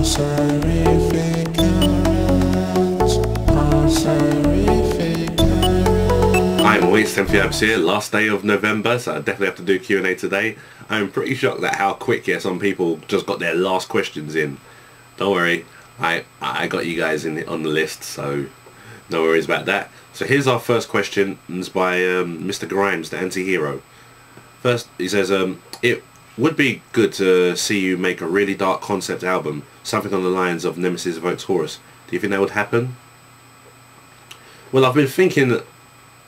I'm always TEMPHUiBIS here, last day of November, so I definitely have to do Q&A today. I'm pretty shocked at how quick some people just got their last questions in. Don't worry, I got you guys on the list, so no worries about that. So here's our first question. It's by MrGrimezTheAntiHero. First, he says, it would be good to see you make a really dark concept album, something on the lines of Nemesis Evokes Horus. Do you think that would happen? Well, I've been thinking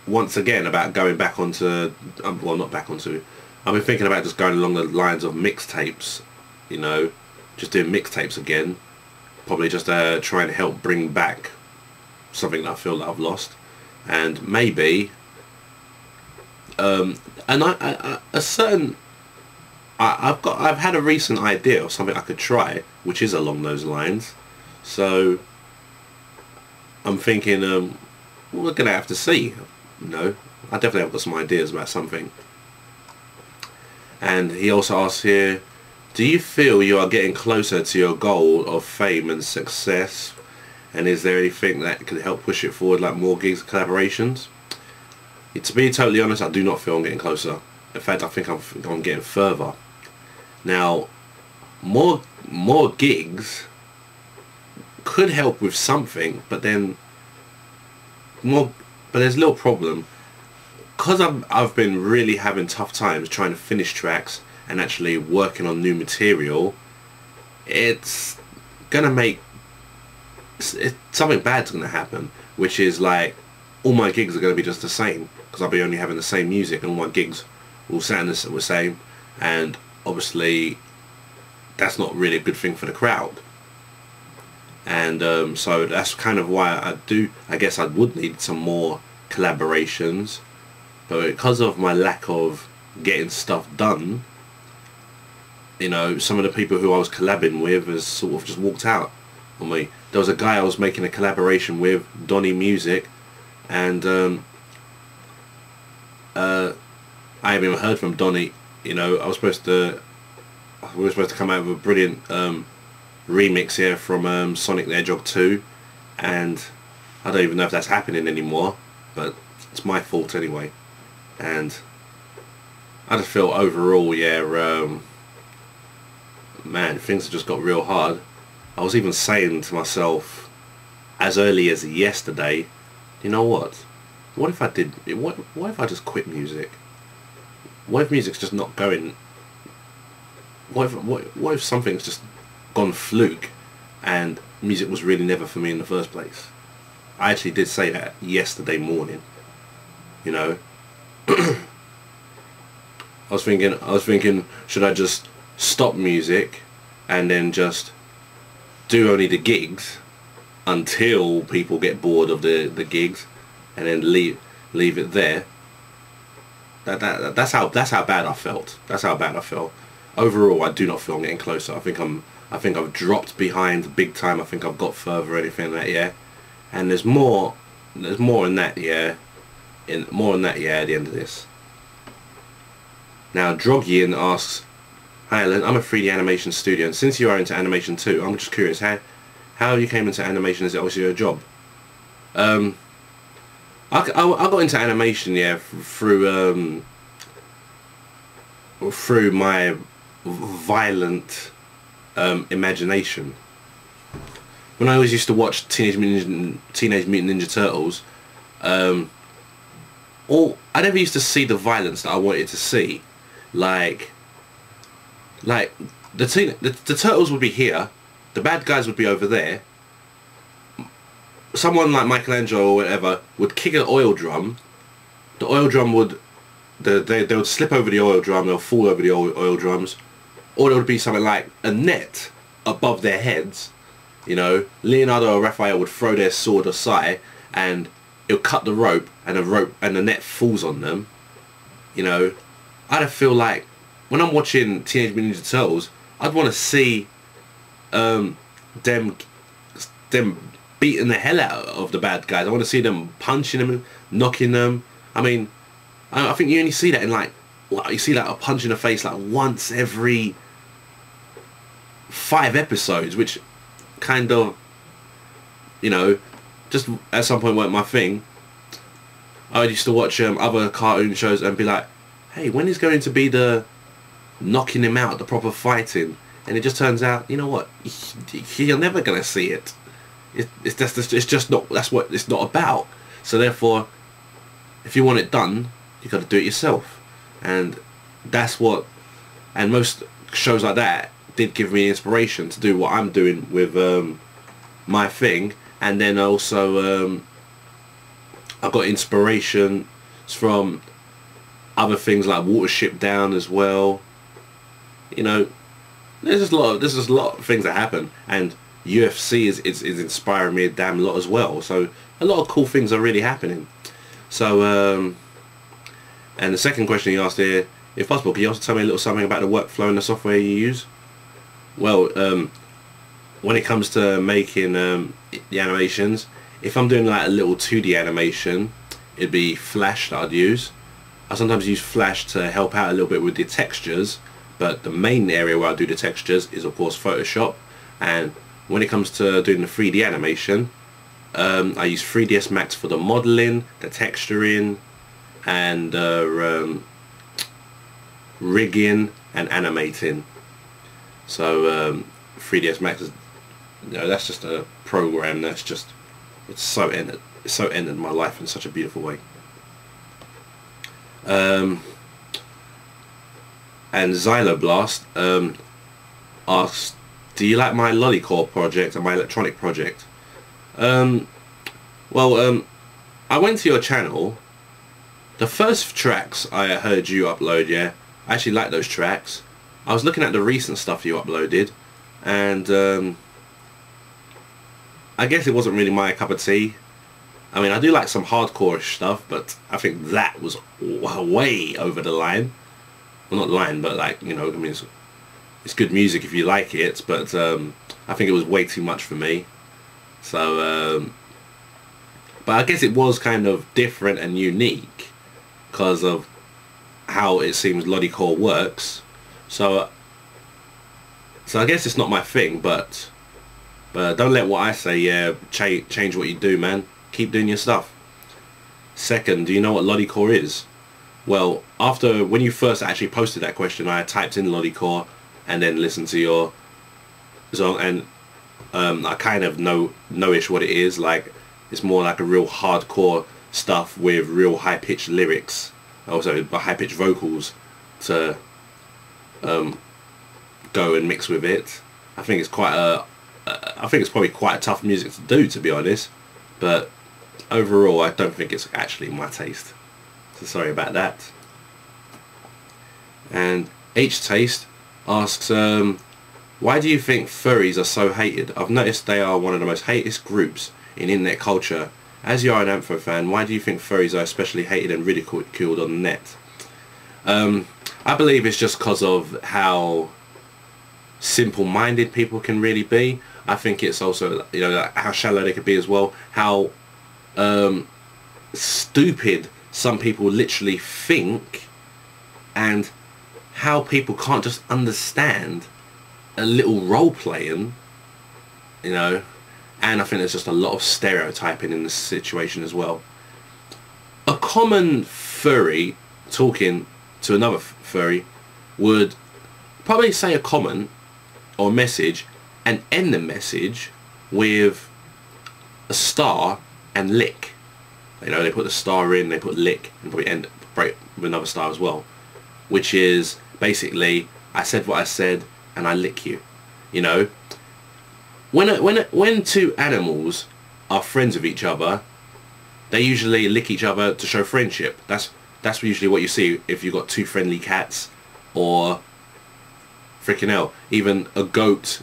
once again about going back onto, well, not back onto, I've been thinking about just going along the lines of mixtapes, you know, just doing mixtapes again. Probably just trying to help bring back something that I feel that I've lost. And maybe, and I've had a recent idea of something I could try, which is along those lines. So I'm thinking, we're gonna have to see. You know, I definitely have got some ideas about something. And he also asks here, do you feel you are getting closer to your goal of fame and success? And is there anything that could help push it forward, like more gigs, collaborations? To be totally honest, I do not feel I'm getting closer. In fact, I think I'm getting further. Now, more gigs could help with something, but then but there's a little problem. Because I've been really having tough times trying to finish tracks and actually working on new material, it's gonna make something bad's gonna happen, which is like all my gigs are gonna be just the same, because I'll be only having the same music and all my gigs will sound the same, and obviously that's not really a good thing for the crowd. And so that's kind of why I guess I would need some more collaborations, but because of my lack of getting stuff done, you know, some of the people who I was collabing with has sort of just walked out on me. There was a guy I was making a collaboration with, Donny Music, and I haven't even heard from Donny. You know, we were supposed to come out with a brilliant remix here from Sonic the Hedgehog 2, and I don't even know if that's happening anymore, but it's my fault anyway. And I just feel overall, yeah, man, things have just got real hard. I was even saying to myself as early as yesterday, you know what if I did, what if I just quit music? What if music's just not going? What if something's just gone fluke and music was really never for me in the first place? I actually did say that yesterday morning, you know. I was thinking, should I just stop music and then just do only the gigs until people get bored of the gigs, and then leave it there? That's how bad I felt. That's how bad I felt. Overall, I do not feel I'm getting closer. I think I've dropped behind big time. I think I've got further, anything like that, yeah. And there's more in that, yeah. More in that, yeah, at the end of this. Now, Drogynn asks, hi Alan, I'm a 3D animation studio, and since you are into animation too, I'm just curious, how you came into animation? Is it obviously your job? I got into animation, yeah, through my violent imagination. When I always used to watch Teenage Mutant Ninja Turtles, I never used to see the violence that I wanted to see. Like the turtles would be here, the bad guys would be over there. Someone like Michelangelo or whatever would kick an oil drum. The oil drum would, they would slip over the oil drum, they'll fall over the oil drums, or there would be something like a net above their heads. You know, Leonardo or Raphael would throw their sword aside and it'll cut the rope, and the net falls on them. You know, I'd feel like when I'm watching Teenage Mutant Ninja Turtles, I'd want to see them beating the hell out of the bad guys. I want to see them punching them, knocking them. I mean, I think you only see that in like, you see like a punch in the face like once every 5 episodes, which kind of, you know, just at some point weren't my thing. I used to watch other cartoon shows and be like, hey, when is going to be the knocking him out, the proper fighting? And it just turns out, you know what, you're never going to see it. It's just not, that's what it's not about. So therefore, if you want it done, you got to do it yourself. And that's what, and most shows like that did give me inspiration to do what I'm doing with my thing. And then also I got inspiration from other things like Watership Down as well. You know, there's just a lot of things that happen, and UFC is inspiring me a damn lot as well. So a lot of cool things are really happening. So and the second question he asked here, if possible, can you also tell me a little something about the workflow and the software you use? Well, when it comes to making the animations, if I'm doing like a little 2D animation, it'd be Flash that I'd use. I sometimes use Flash to help out a little bit with the textures, but the main area where I do the textures is of course Photoshop. And when it comes to doing the 3D animation, I use 3ds Max for the modeling, the texturing, and rigging and animating. So 3ds Max is, you know, that's just a program that's just, it's so ended my life in such a beautiful way. And Xyloblast asks, do you like my Lolicore project and my electronic project? Well, I went to your channel. The first tracks I heard you upload, yeah, I actually like those tracks. I was looking at the recent stuff you uploaded, and I guess it wasn't really my cup of tea. I mean, I do like some hardcore-ish stuff, but I think that was way over the line. Well, not the line, but like, you know, I mean, it's good music if you like it, but I think it was way too much for me. So, but I guess it was kind of different and unique because of how it seems Lolicore works. So I guess it's not my thing, but don't let what I say, yeah, change what you do, man. Keep doing your stuff. Second, do you know what Lolicore is? Well, when you first actually posted that question, I typed in Lolicore and then listened to your song, and I kind of know-ish what it is. Like, it's more like a real hardcore stuff with real high-pitched lyrics, also high-pitched vocals to go and mix with it. I think it's probably quite a tough music to do, to be honest, but overall I don't think it's actually my taste, so sorry about that. And htaste asks, why do you think furries are so hated? I've noticed they are one of the most hated groups in internet culture. As you are an Anthro fan, why do you think furries are especially hated and ridiculed on the net? I believe it's just because of how simple-minded people can really be. I think it's also, you know, like how shallow they could be as well. How stupid some people literally think, and how people can't just understand a little role-playing, you know. And I think there's just a lot of stereotyping in this situation as well. A common furry talking to another furry would probably say a comment or message and end the message with a star and lick. You know, they put the star in, they put lick, and probably end break with another star as well, which is basically, I said what I said and I lick you. You know, when two animals are friends with each other, they usually lick each other to show friendship. That's usually what you see if you've got two friendly cats, or freaking hell, even a goat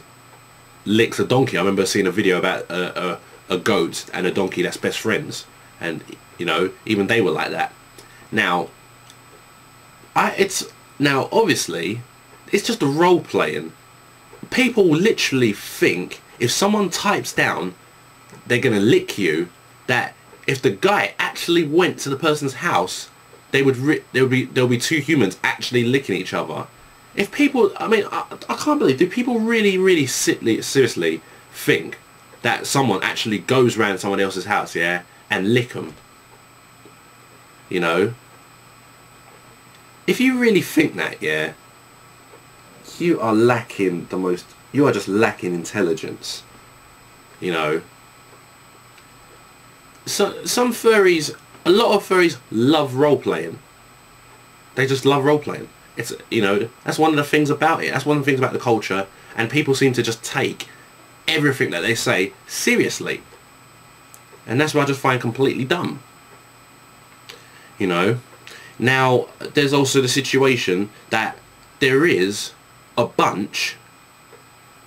licks a donkey. I remember seeing a video about a goat and a donkey that's best friends, and you know, even they were like that. Now, obviously it's just a role playing. People literally think if someone types down they're gonna lick you, that if the guy actually went to the person's house, there'll be two humans actually licking each other. If people, I mean, I can't believe, do people really seriously think that someone actually goes around someone else's house, yeah, and lick them, you know, if you really think that, yeah, you are lacking you are just lacking intelligence, you know. So some furries, a lot of furries love role-playing. They just love role-playing. It's, you know, that's one of the things about it. That's one of the things about the culture, and people seem to just take everything that they say seriously. And that's what I just find completely dumb. You know? Now, there's also the situation that there is a bunch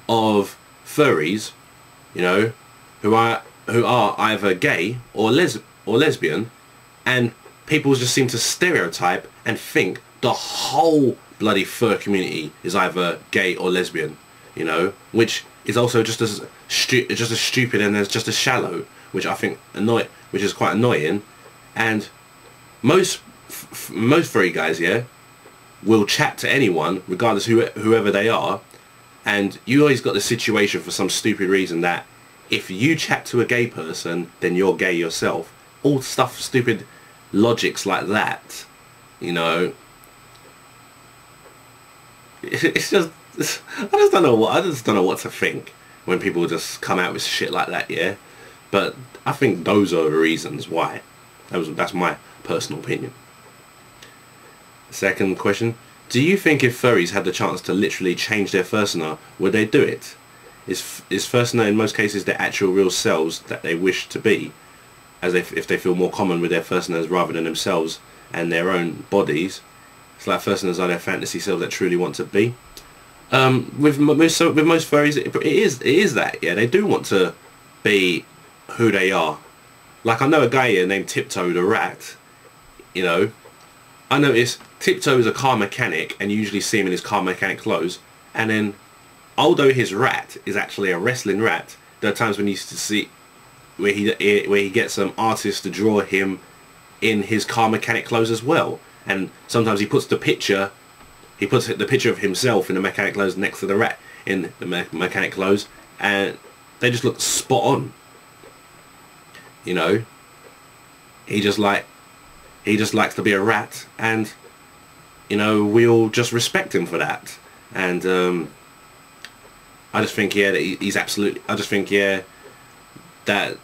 of furries, you know, who are either gay or lesbian, and people just seem to stereotype and think the whole bloody fur community is either gay or lesbian, you know, which is also just as stupid and as just as shallow, which I think which is quite annoying. And most furry guys, yeah, will chat to anyone regardless whoever they are, and you always got the situation for some stupid reason that if you chat to a gay person, then you're gay yourself. All stuff, stupid logics like that, you know. It's just, I just don't know what to think when people just come out with shit like that, yeah. But I think those are the reasons why. That's my personal opinion. Second question: do you think if furries had the chance to literally change their fursona, would they do it? Is fursona in most cases their actual real selves that they wish to be, as if they feel more common with their fursonas rather than themselves and their own bodies? It's like fursonas are their fantasy selves that truly want to be. With most furries, it is that, yeah, they do want to be who they are. Like, I know a guy here named Tiptoe the Rat, you know. I noticed Tiptoe is a car mechanic, and you usually see him in his car mechanic clothes, and then although his rat is actually a wrestling rat, there are times when you used to see where he gets some artists to draw him in his car mechanic clothes as well, and sometimes he puts the picture of himself in the mechanic clothes next to the rat in the mechanic clothes, and they just look spot on. You know, he just likes to be a rat, and you know, we all just respect him for that. And I just think, yeah, that he's absolutely. I just think, yeah, that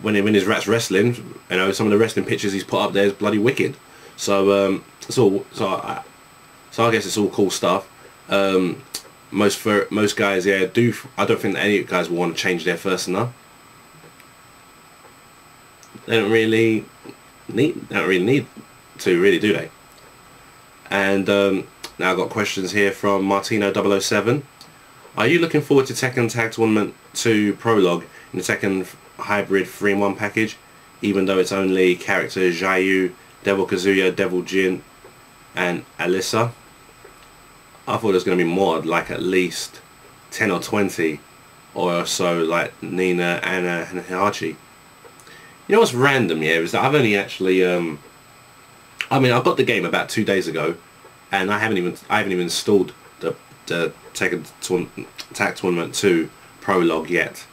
when his rat's wrestling, you know, some of the wrestling pictures he's put up there is bloody wicked. So I guess it's all cool stuff. Most guys, yeah, I don't think that any guys will want to change their fursona. They don't really need to, really, do they? And now I've got questions here from Martino007. Are you looking forward to Tekken Tag Tournament 2 Prologue in the Tekken Hybrid 3-in-1 package, even though it's only characters Ryu, Devil Kazuya, Devil Jin, and Alyssa? I thought there was going to be more, like at least 10 or 20 or so, like Nina, Anna, and Hachi. You know what's random, yeah, is that I've only actually, I mean, I got the game about 2 days ago, and I haven't even installed the Tekken Tag Tournament 2 Prologue yet.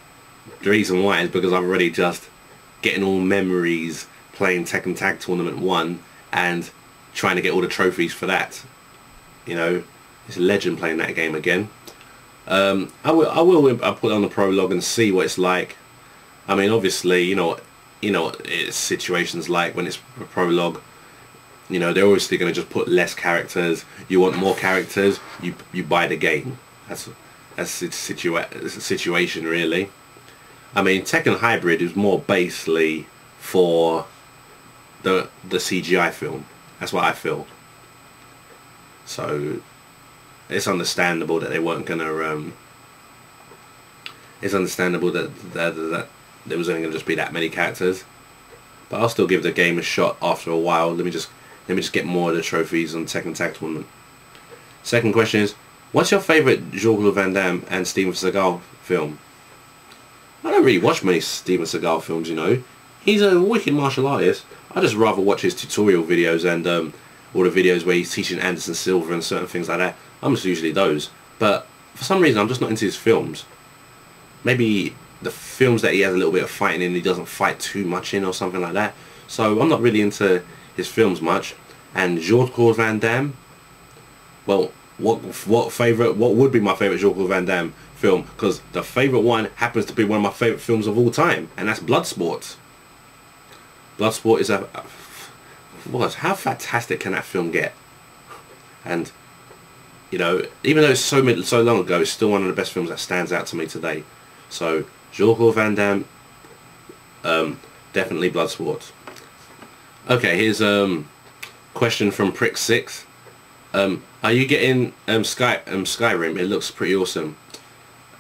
The reason why is because I'm already just getting all memories playing Tekken Tag Tournament 1 and trying to get all the trophies for that. You know, it's a legend playing that game again. I will put on the Prologue and see what it's like. I mean, obviously, you know, it's situations like when it's a Prologue, you know, they're obviously going to just put less characters. You want more characters, you buy the game. That's the situation, really. I mean, Tekken Hybrid is more basically for the CGI film. That's what I feel. So it's understandable that they weren't gonna. It's understandable that there was only gonna just be that many characters. But I'll still give the game a shot after a while. Let me just get more of the trophies on Tekken Tag Tournament. Second question is, what's your favourite Jean-Claude Van Damme and Steven Seagal film? I don't really watch many Steven Seagal films, you know. He's a wicked martial artist. I just rather watch his tutorial videos and all the videos where he's teaching Anderson Silva and certain things like that. I'm just usually those. But for some reason, I'm just not into his films. maybe the films that he has a little bit of fighting in, he doesn't fight too much in or something like that. So I'm not really into his films much. And Jean-Claude Van Damme, well, what would be my favourite Jean-Claude Van Damme film? Because the favourite one happens to be one of my favourite films of all time, and that's Bloodsport. Bloodsport is how fantastic can that film get? And you know, even though it's so long ago, it's still one of the best films that stands out to me today. So Jean-Claude Van Damme, definitely Bloodsport. Okay, here's question from Prick6. Are you getting Skyrim? It looks pretty awesome.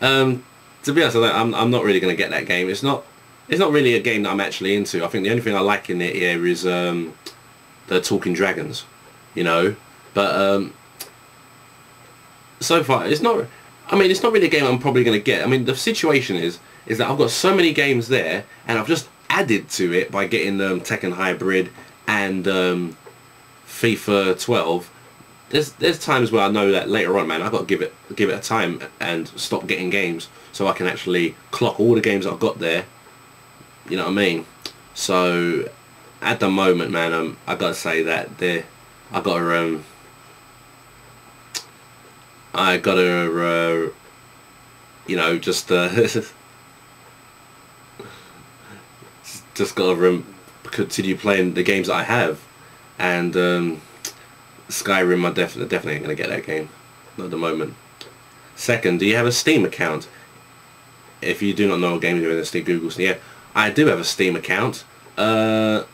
To be honest, I'm not really going to get that game. It's not really a game that I'm actually into. I think the only thing I like in it here is the talking dragons, you know. But so far, it's not. I mean, it's not really a game I'm probably going to get. I mean, the situation is that I've got so many games there, and I've just added to it by getting Tekken Hybrid and FIFA 12. There's times where I know that later on, man, I've got to give it a time and stop getting games so I can actually clock all the games I've got there. You know what I mean? So at the moment, man, I gotta say that I gotta you know, just just gotta continue playing the games that I have, and Skyrim, I definitely ain't gonna get that game, not at the moment. Second, do you have a Steam account? If you do not know what games you're in the Steam, Google. Yeah, I do have a Steam account. Well,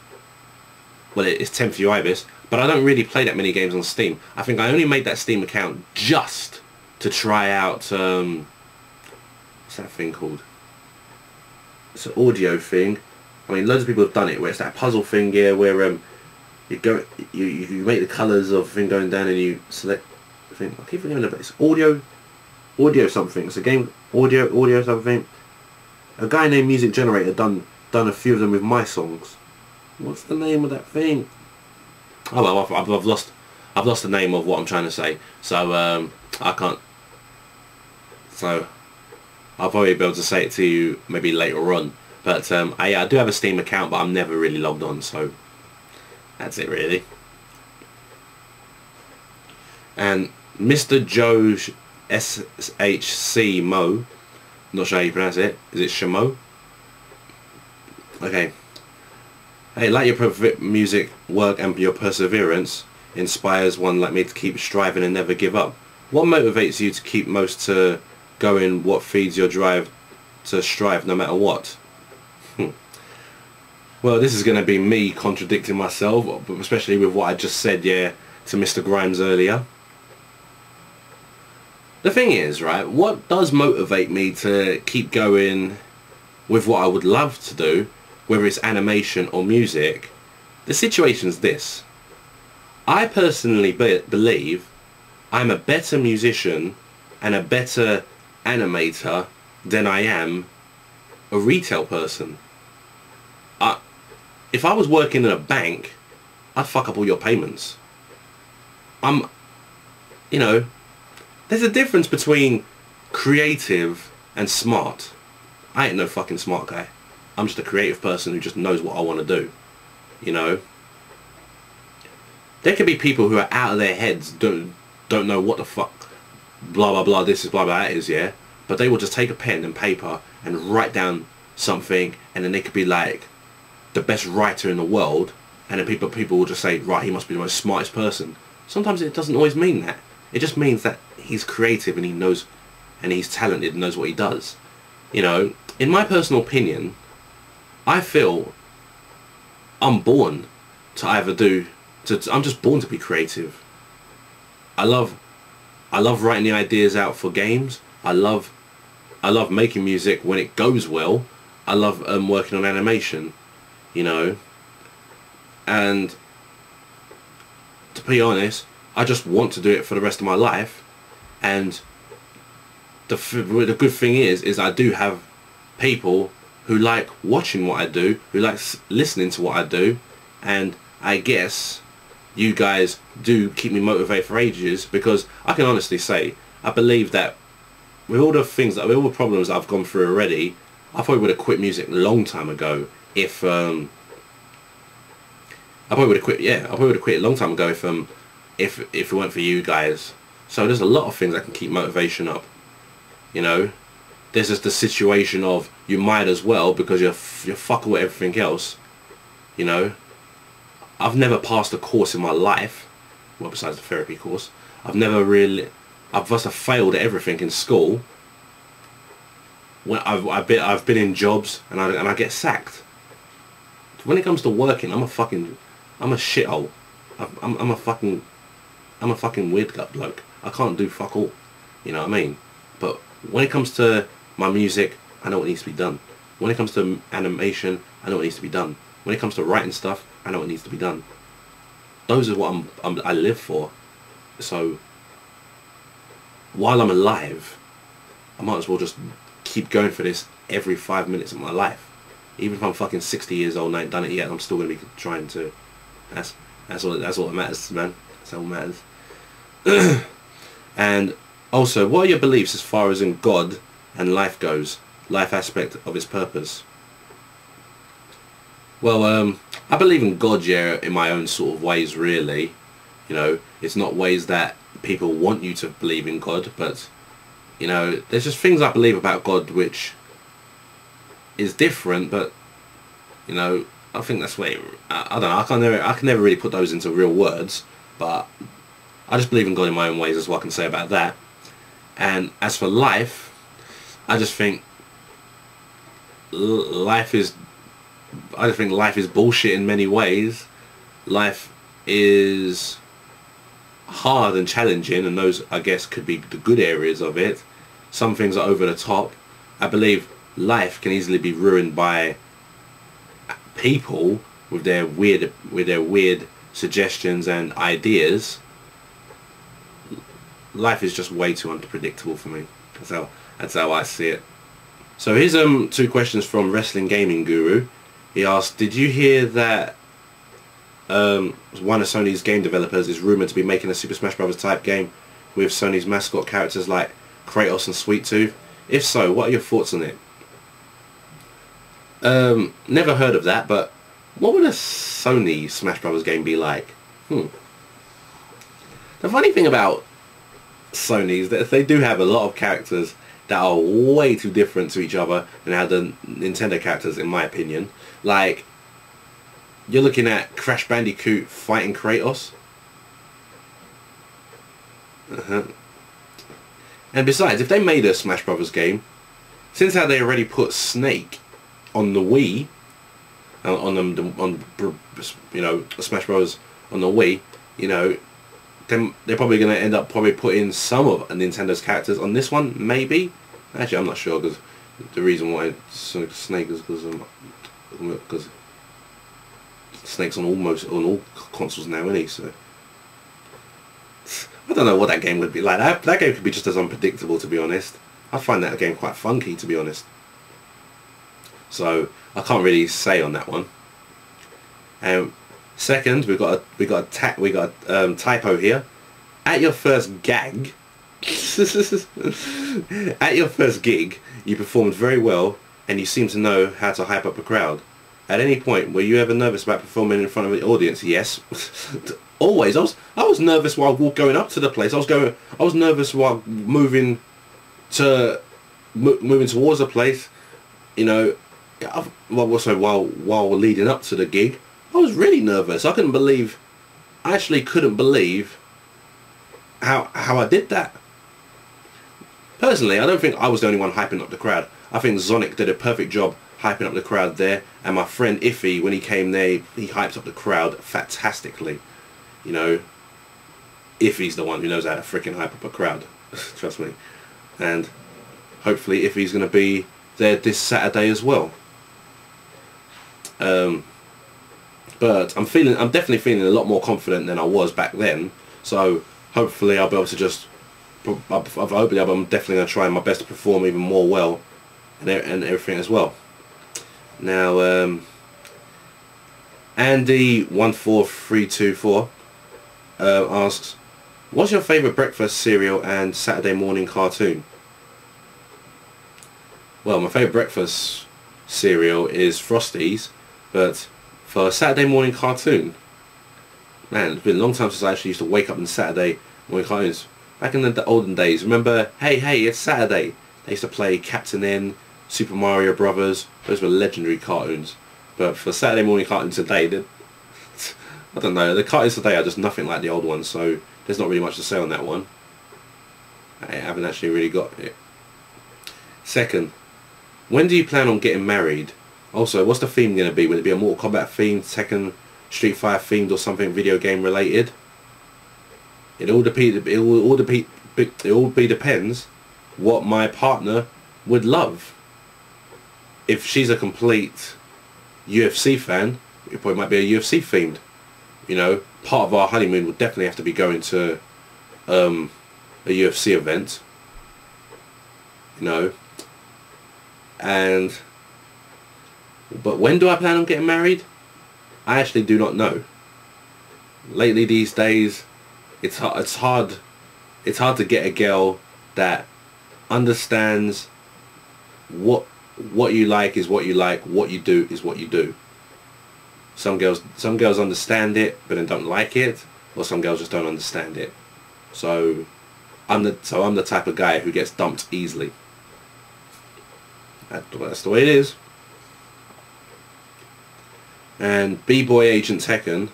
it's TEMPHUiBIS, but I don't really play that many games on Steam. I think I only made that Steam account just to try out what's that thing called? It's an audio thing. I mean, loads of people have done it, where it's that puzzle thing here, where you make the colours of thing going down, and you select the thing. I keep forgetting about it. It's audio something. It's a game, audio something. A guy named MrGrimezTheAntiHero done a few of them with my songs. What's the name of that thing? Oh well, I've lost the name of what I'm trying to say. So I can't. So I'll probably be able to say it to you maybe later on. But I do have a Steam account, but I'm never really logged on. So that's it really. And MrJoeShcmoe, not sure how you pronounce it. Is it Shcmoe? Okay. Hey, like your music work and your perseverance inspires one like me to keep striving and never give up. What motivates you to keep most to going? What feeds your drive to strive no matter what? Well, this is going to be me contradicting myself, but especially with what I just said, yeah, to Mr. Grimes earlier. The thing is, right, what does motivate me to keep going with what I would love to do, whether it's animation or music? The situation's this. I personally believe I'm a better musician and a better animator than I am a retail person. If I was working in a bank, I'd fuck up all your payments. You know, there's a difference between creative and smart. I ain't no fucking smart guy. I'm just a creative person who just knows what I want to do. You know? There could be people who are out of their heads, don't know what the fuck blah blah blah this is, blah blah that is, yeah? But they will just take a pen and paper and write down something, and then they could be like the best writer in the world, and then people will just say, right, he must be the most smartest person. Sometimes it doesn't always mean that. It just means that he's creative and he knows, and he's talented and knows what he does. You know, in my personal opinion, I feel I'm born to either I'm just born to be creative. I love writing the ideas out for games. I love making music when it goes well. I love working on animation, you know. And to be honest, I just want to do it for the rest of my life. And the good thing is I do have people who like watching what I do, who like listening to what I do, and I guess you guys do keep me motivated for ages, because I can honestly say I believe that with all the things, with all the problems that I've gone through already, I probably would have quit music a long time ago if I probably would have quit. Yeah, I probably would have quit a long time ago if it weren't for you guys. So there's a lot of things that can keep motivation up. You know, there's just the situation of you might as well, because you're fuck with everything else. You know, I've never passed a course in my life, well, besides the therapy course. I've must have failed at everything in school. When I've been in jobs and I get sacked. When it comes to working, I'm a shithole. I'm a fucking weird gut bloke. I can't do fuck all. You know what I mean? But when it comes to my music, I know what needs to be done. When it comes to animation, I know what needs to be done. When it comes to writing stuff, I know what needs to be done. Those are what I live for. So while I'm alive, I might as well just keep going for this every 5 minutes of my life. Even if I'm fucking 60 years old and I ain't done it yet, I'm still gonna be trying to. That's all that matters, man. That's all that matters. And also, what are your beliefs as far as in God and life goes? Life aspect of its purpose. Well, I believe in God, yeah, in my own sort of ways, really. You know, it's not ways that people want you to believe in God, but, you know, there's just things I believe about God which is different, but, you know, I think that's where, I don't know, I can never really put those into real words, but I just believe in God in my own ways, is what I can say about that. And as for life, I just think life is bullshit in many ways. Life is hard and challenging, and those, I guess, could be the good areas of it. Some things are over the top. I believe life can easily be ruined by people with their weird suggestions and ideas. Life is just way too unpredictable for me. That's how I see it. So here's 2 questions from WrestlingGamingGuru. He asked, did you hear that one of Sony's game developers is rumoured to be making a Super Smash Bros. Type game with Sony's mascot characters like Kratos and Sweet Tooth? If so, what are your thoughts on it? Never heard of that, but what would a Sony Smash Bros. Game be like? The funny thing about Sony is that they do have a lot of characters that are way too different to each other than how the Nintendo characters, in my opinion. Like, you're looking at Crash Bandicoot fighting Kratos. And besides, if they made a Smash Brothers game, since how they already put Snake on the Wii, on you know, Smash Bros. On the Wii, you know, then they're probably going to end up putting some of Nintendo's characters on this one, maybe. Actually, I'm not sure, because the reason why Snake is because Snake's on all consoles now, isn't he? So I don't know what that game would be like. That game could be just as unpredictable, to be honest. I find that game quite funky, to be honest. So I can't really say on that one. Second, we got a typo here. At your first gag, at your first gig, you performed very well, and you seem to know how to hype up a crowd. At any point, were you ever nervous about performing in front of the audience? Yes, always. I was nervous while going up to the place. I was nervous while moving towards the place. You know, while leading up to the gig, I was really nervous. I actually couldn't believe how I did that. Personally, I don't think I was the only one hyping up the crowd. I think Sonic did a perfect job hyping up the crowd there, and my friend Iffy, when he came there, he hyped up the crowd fantastically. You know, Iffy's the one who knows how to freaking hype up a crowd. Trust me. And hopefully Iffy's going to be there this Saturday as well. But I'm definitely feeling a lot more confident than I was back then. So hopefully I'll be able to just, I'm definitely going to try my best to perform even more well and everything as well. Now, Andy14324 asks, what's your favourite breakfast cereal and Saturday morning cartoon? well, my favourite breakfast cereal is Frosties, but for a Saturday morning cartoon, man, it's been a long time since I actually used to wake up on Saturday morning cartoons. Back in the olden days, remember, hey, it's Saturday. They used to play Captain N, Super Mario Brothers. Those were legendary cartoons. But for Saturday morning cartoons today, I don't know, the cartoons today are just nothing like the old ones, so there's not really much to say on that one. I haven't actually really got it. Second, when do you plan on getting married? Also, what's the theme going to be? Will it be a Mortal Kombat themed, Tekken, Street Fighter themed, or something video game related? It all depends what my partner would love. If she's a complete UFC fan, it probably might be a UFC themed. You know, part of our honeymoon would definitely have to be going to a UFC event. You know, but when do I plan on getting married? I actually do not know. Lately these days, it's hard to get a girl that understands what you like is what you like, what you do is what you do. Some girls understand it but then don't like it, or some girls just don't understand it. So I'm the type of guy who gets dumped easily. That's the way it is. And bboyagenttekken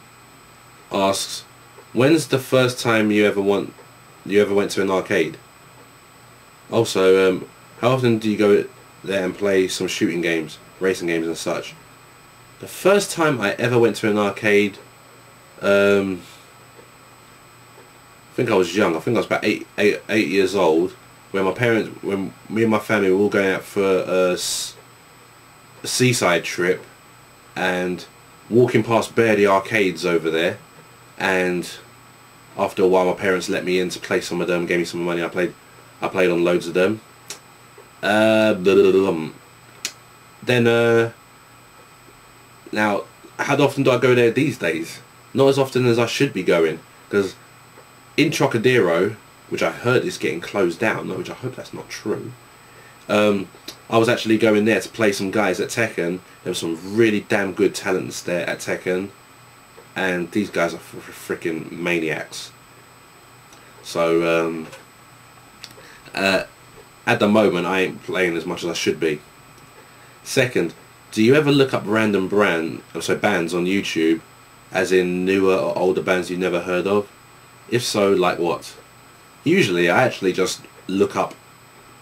asks, when's the first time you ever went to an arcade? Also, how often do you go there and play some shooting games, racing games and such? The first time I ever went to an arcade, I think I was young. I think I was about eight years old, when me and my family were all going out for a seaside trip, and walking past the arcades over there, and after a while my parents let me in to play some of them, gave me some money. I played on loads of them. Now, how often do I go there these days? Not as often as I should be going, because in Trocadero, which I heard is getting closed down, which I hope that's not true, I was actually going there to play some guys at Tekken. There were some really damn good talents there at Tekken, and these guys are freaking maniacs. So at the moment I ain't playing as much as I should be. Second, do you ever look up random bands on YouTube, as in newer or older bands you've never heard of? If so, like what? Usually I actually just look up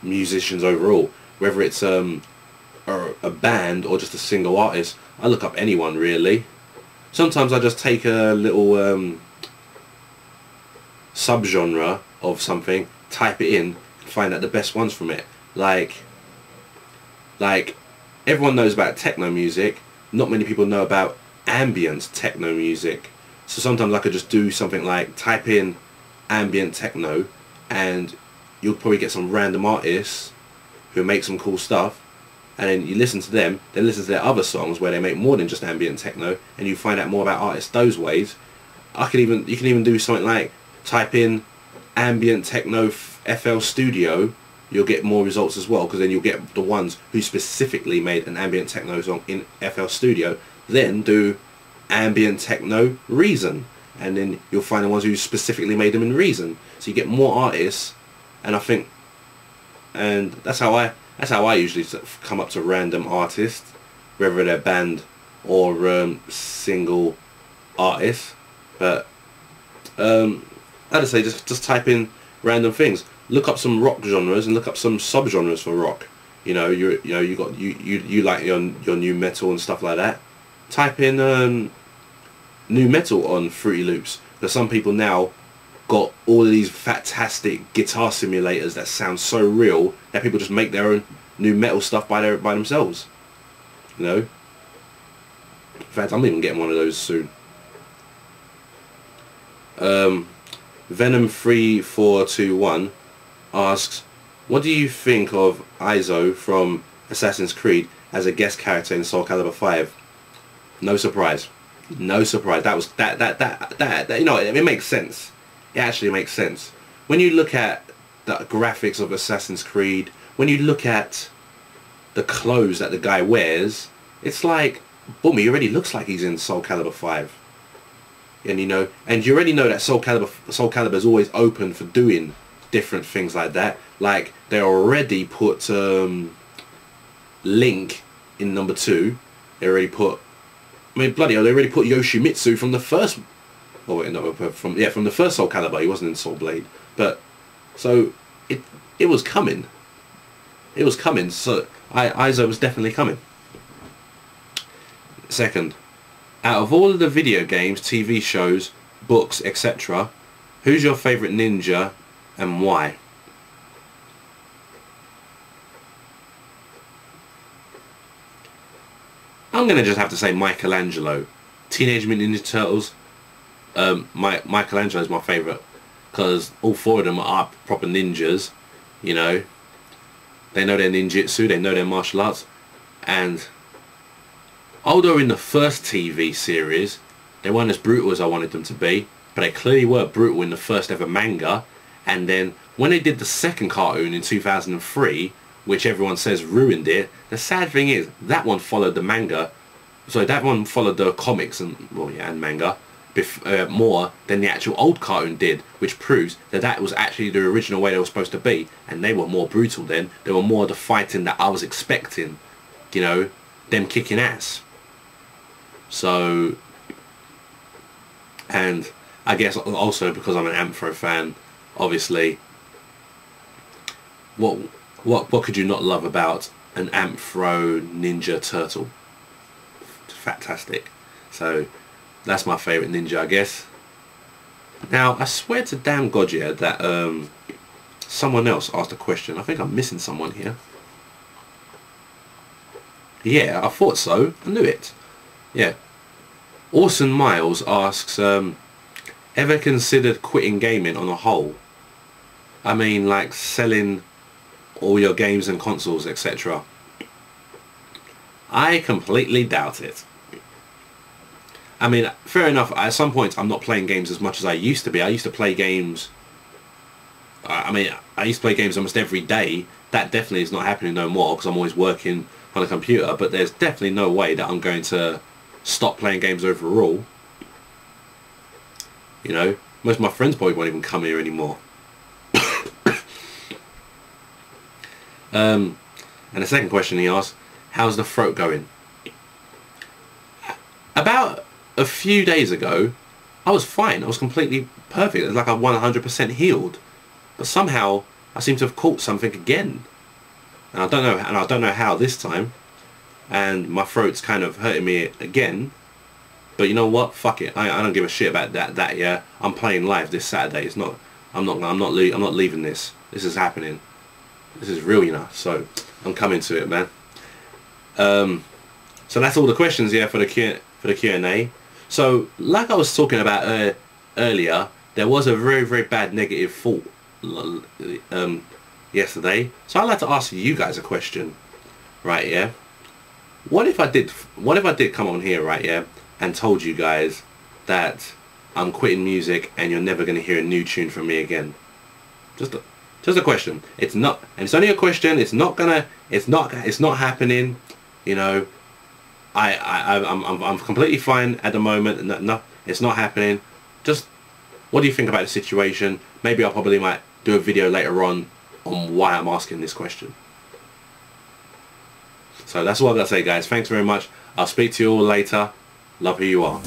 musicians overall, whether it's a band or just a single artist. I look up anyone really. Sometimes I just take a little subgenre of something, type it in, and find out the best ones from it. Like everyone knows about techno music, not many people know about ambient techno music. So sometimes I could just do something like type in ambient techno, and you'll probably get some random artists who make some cool stuff, and then you listen to them, then listen to their other songs where they make more than just ambient techno, and you find out more about artists those ways. You can even do something like type in ambient techno FL Studio. You'll get more results as well, because then you'll get the ones who specifically made an ambient techno song in FL Studio. Then do ambient techno Reason, and then you'll find the ones who specifically made them in Reason. So you get more artists, and that's how I usually come up to random artists, whether they're band or single artists. But I'd say just type in random things. Look up some rock genres and look up some subgenres for rock. You like your new metal and stuff like that. Type in new metal on Fruity Loops, because some people now got all of these fantastic guitar simulators that sound so real that people just make their own new metal stuff by themselves. You know. In fact, I'm even getting one of those soon. Venom3421 asks, what do you think of Izo from Assassin's Creed as a guest character in Soul Calibur 5? No surprise. No surprise. That you know, it makes sense. It actually makes sense. When you look at the graphics of Assassin's Creed, when you look at the clothes that the guy wears, it's like, boom, he already looks like he's in Soul Calibur 5. And you know, and you already know that Soul Calibur is always open for doing different things like that. Like they already put Link in number 2. They already put, I mean, bloody hell, they already put Yoshimitsu from the first. Oh wait, no, from the first Soul Calibur. He wasn't in Soul Blade, but so it was coming. It was coming. So Izo was definitely coming. Second, out of all of the video games, TV shows, books, etc., who's your favourite ninja and why? I'm going to just have to say Michelangelo. Teenage Mutant Ninja Turtles, Michelangelo is my favourite because all 4 of them are proper ninjas, you know. They know their ninjutsu, they know their martial arts, and although in the first TV series they weren't as brutal as I wanted them to be, but they clearly were brutal in the first ever manga. And then when they did the second cartoon in 2003, which everyone says ruined it, the sad thing is that one followed the manga, so that one followed the comics and, well, yeah, and manga more than the actual old cartoon did, which proves that that was actually the original way they were supposed to be, and they were more brutal then. They were more the fighting that I was expecting, you know, them kicking ass. So, and I guess also because I'm an Anthro fan, obviously, what could you not love about an Anthro Ninja Turtle? Fantastic. So that's my favourite ninja, I guess. Now, I swear to damn God, yeah, that someone else asked a question. I think I'm missing someone here. Yeah, I thought so. I knew it. Yeah. OrsonMyles asks, ever considered quitting gaming on a whole? I mean, like selling all your games and consoles, etc. I completely doubt it. I mean, fair enough, at some point I'm not playing games as much as I used to be. I used to play games, I mean, I used to play games almost every day. That definitely is not happening no more because I'm always working on a computer, but there's definitely no way that I'm going to stop playing games overall. You know, most of my friends probably won't even come here anymore. And the second question he asked, how's the throat going? About a few days ago, I was fine. I was completely perfect. It was like I 100% healed. But somehow, I seem to have caught something again. And I don't know how this time. And my throat's kind of hurting me again. But you know what? Fuck it. I don't give a shit about that. Yeah, I'm playing live this Saturday. It's not. I'm not leaving this. This is happening. This is real, you know. So I'm coming to it, man. So that's all the questions here for the Q&A. So like I was talking about earlier, there was a very, very bad negative thought yesterday. So I'd like to ask you guys a question, right? Yeah. What if I did come on here, right? Yeah, and told you guys that I'm quitting music and you're never going to hear a new tune from me again? Just a question. It's not, and it's only a question. It's not happening. You know, I'm completely fine at the moment. No, it's not happening. Just, what do you think about the situation? Maybe I probably might do a video later on why I'm asking this question. So that's all I've got to say, guys. Thanks very much. I'll speak to you all later. Love who you are.